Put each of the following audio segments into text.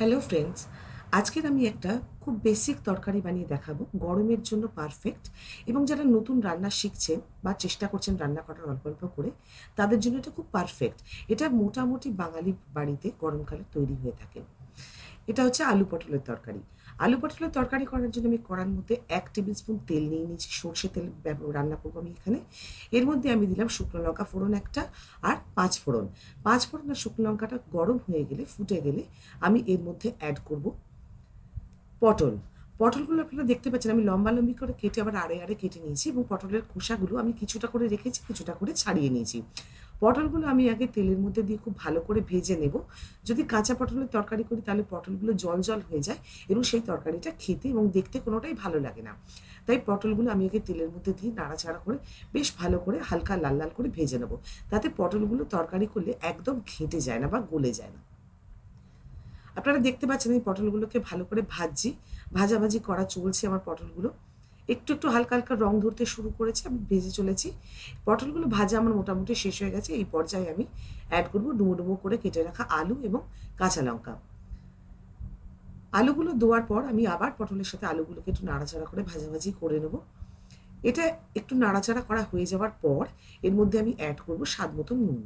Hello friends, আজকের আমি একটা খুব বেসিক তরকারি বানিয়ে দেখাবো, গরমের জন্য পারফেক্ট। এবং যারা নতুন রান্না শিখছেন বা চেষ্টা করছেন রান্না করার অল্প অল্প করে, তাদের জন্য এটা খুব পারফেক্ট। এটা মোটামুটি বাঙালি বাড়িতে গরমকালে তৈরি হয়ে থাকে। এটা হচ্ছে আলু পটলের তরকারি। আলু পটলের তরকারি করার জন্য আমি কড়ার মধ্যে 1 টেবিল স্পুন তেল নিয়ে নিয়েছি। সর্ষে তেল রান্না করবো আমি এখানে। এর মধ্যে আমি দিলাম শুকনো লঙ্কা ফোড়ন একটা, আর 5 ফোড়ন। 5 ফোড়ন আর শুকনো লঙ্কাটা গরম হয়ে গেলে, ফুটে গেলে, আমি এর মধ্যে অ্যাড করব পটল। পটলগুলো আপনারা দেখতে পাচ্ছেন আমি লম্বালম্বি করে কেটে আবার আড়ে আড়ে কেটে নিয়েছি, এবং পটলের খোসাগুলো আমি কিছুটা করে রেখেছি, কিছুটা করে ছাড়িয়ে নিয়েছি। পটলগুলো আমি আগে তেলের মধ্যে দিয়ে খুব ভালো করে ভেজে নেব। যদি কাঁচা পটলের তরকারি করি তাহলে পটলগুলো জল জল হয়ে যায়, এবং সেই তরকারিটা খেতে এবং দেখতে কোনোটাই ভালো লাগে না। তাই পটলগুলো আমি আগে তেলের মধ্যে দিয়ে নাড়াচাড়া করে বেশ ভালো করে হালকা লাল লাল করে ভেজে নেব। তাতে পটলগুলো তরকারি করলে একদম ঘেঁটে যায় না বা গলে যায় না। আপনারা দেখতে পাচ্ছেন এই পটলগুলোকে ভালো করে ভাজছি, ভাজাভাজি করা চলছে আমার পটলগুলো। একটু একটু হালকা হালকা রং ধরতে শুরু করেছে, আমি ভেজে চলেছি। পটলগুলো ভাজা আমার মোটামুটি শেষ হয়ে গেছে। এই পর্যায়ে আমি অ্যাড করবো ডুমো ডুমো করে কেটে রাখা আলু এবং কাঁচা লঙ্কা। আলুগুলো দেওয়ার পর আমি আবার পটলের সাথে আলুগুলোকে একটু নাড়াচাড়া করে ভাজাভাজি করে নেব। এটা একটু নাড়াচাড়া করা হয়ে যাওয়ার পর এর মধ্যে আমি অ্যাড করবো স্বাদ মতো নুন।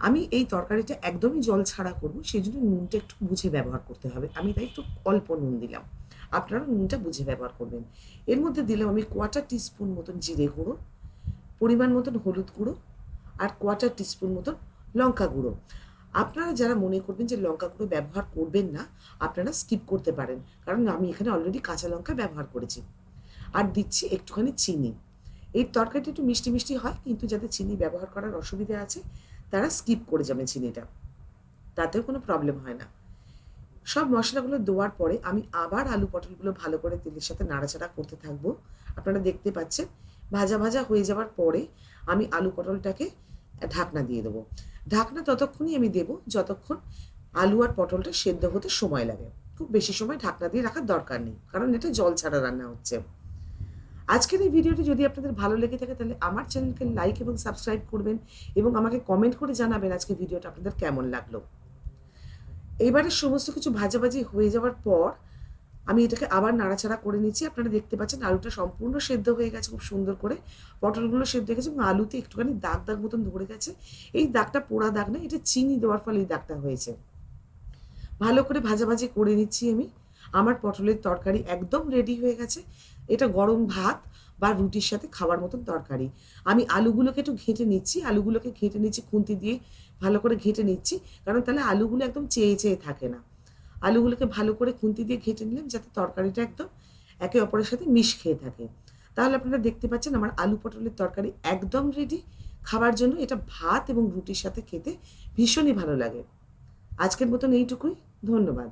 আমি এই তরকারিটা একদমই জল ছাড়া করবো, সেই জন্য নুনটা একটু বুঝে ব্যবহার করতে হবে। আমি তাই একটু অল্প নুন দিলাম, আপনারা নুনটা বুঝে ব্যবহার করবেন। এর মধ্যে দিলাম আমি 1/4 টিস্পুন মতন জিরে গুঁড়ো, পরিমাণ মতন হলুদ গুঁড়ো, আর 1/4 টিস্পুন মতন লঙ্কা গুঁড়ো। আপনারা যারা মনে করবেন যে লঙ্কা গুঁড়ো ব্যবহার করবেন না, আপনারা স্কিপ করতে পারেন, কারণ আমি এখানে অলরেডি কাঁচা লঙ্কা ব্যবহার করেছি। আর দিচ্ছি একটুখানি চিনি। এই তরকারিটা একটু মিষ্টি মিষ্টি হয়, কিন্তু যাদের চিনি ব্যবহার করার অসুবিধা আছে তারা স্কিপ করে যাবেন চিনিটা, তাতেও কোনো প্রবলেম হয় না। সব মশলাগুলো দেওয়ার পরে আমি আবার আলু পটলগুলো ভালো করে তেলের সাথে নাড়াচাড়া করতে থাকবো। আপনারা দেখতে পাচ্ছেন ভাজা ভাজা হয়ে যাওয়ার পরে আমি আলু পটলটাকে ঢাকনা দিয়ে দেবো। ঢাকনা ততক্ষণই আমি দেবো যতক্ষণ আলু আর পটলটা সেদ্ধ হতে সময় লাগে। খুব বেশি সময় ঢাকনা দিয়ে রাখার দরকার নেই, কারণ এটা জল ছাড়া রান্না হচ্ছে। আজকের এই ভিডিওটি যদি আপনাদের ভালো লেগে থাকে তাহলে আমার চ্যানেলকে লাইক এবং সাবস্ক্রাইব করবেন, এবং আমাকে কমেন্ট করে জানাবেন আজকে ভিডিওটা আপনাদের কেমন লাগলো। এইবারে সমস্ত কিছু ভাজাভাজি হয়ে যাওয়ার পর আমি এটাকে আবার নাড়াচাড়া করে নিচ্ছি। আপনারা দেখতে পাচ্ছেন আলুটা সম্পূর্ণ সেদ্ধ হয়ে গেছে খুব সুন্দর করে, পটলগুলো সেদ্ধ হয়ে গেছে, এবং আলুতে একটুখানি দাগ দাগ মতন ধরে গেছে। এই দাগটা পোড়া দাগ না, এটা চিনি দেওয়ার ফলে এই দাগটা হয়েছে। ভালো করে ভাজাভাজি করে নিচ্ছি আমি। আমার পটলের তরকারি একদম রেডি হয়ে গেছে। এটা গরম ভাত বা রুটির সাথে খাওয়ার মতন তরকারি। আমি আলুগুলোকে একটু ঘেঁটে নিচ্ছি, আলুগুলোকে ঘেঁটে নিচ্ছি খুন্তি দিয়ে, ভালো করে ঘেঁটে নিচ্ছি, কারণ তাহলে আলুগুলো একদম চেয়ে চেয়ে থাকে না। আলুগুলোকে ভালো করে খুন্তি দিয়ে ঘেঁটে নিলাম, যাতে তরকারিটা একদম একে অপরের সাথে মিশ খেয়ে থাকে। তাহলে আপনারা দেখতে পাচ্ছেন আমার আলু পটলের তরকারি একদম রেডি খাবার জন্য। এটা ভাত এবং রুটির সাথে খেতে ভীষণই ভালো লাগে। আজকের মতন এইটুকুই। ধন্যবাদ।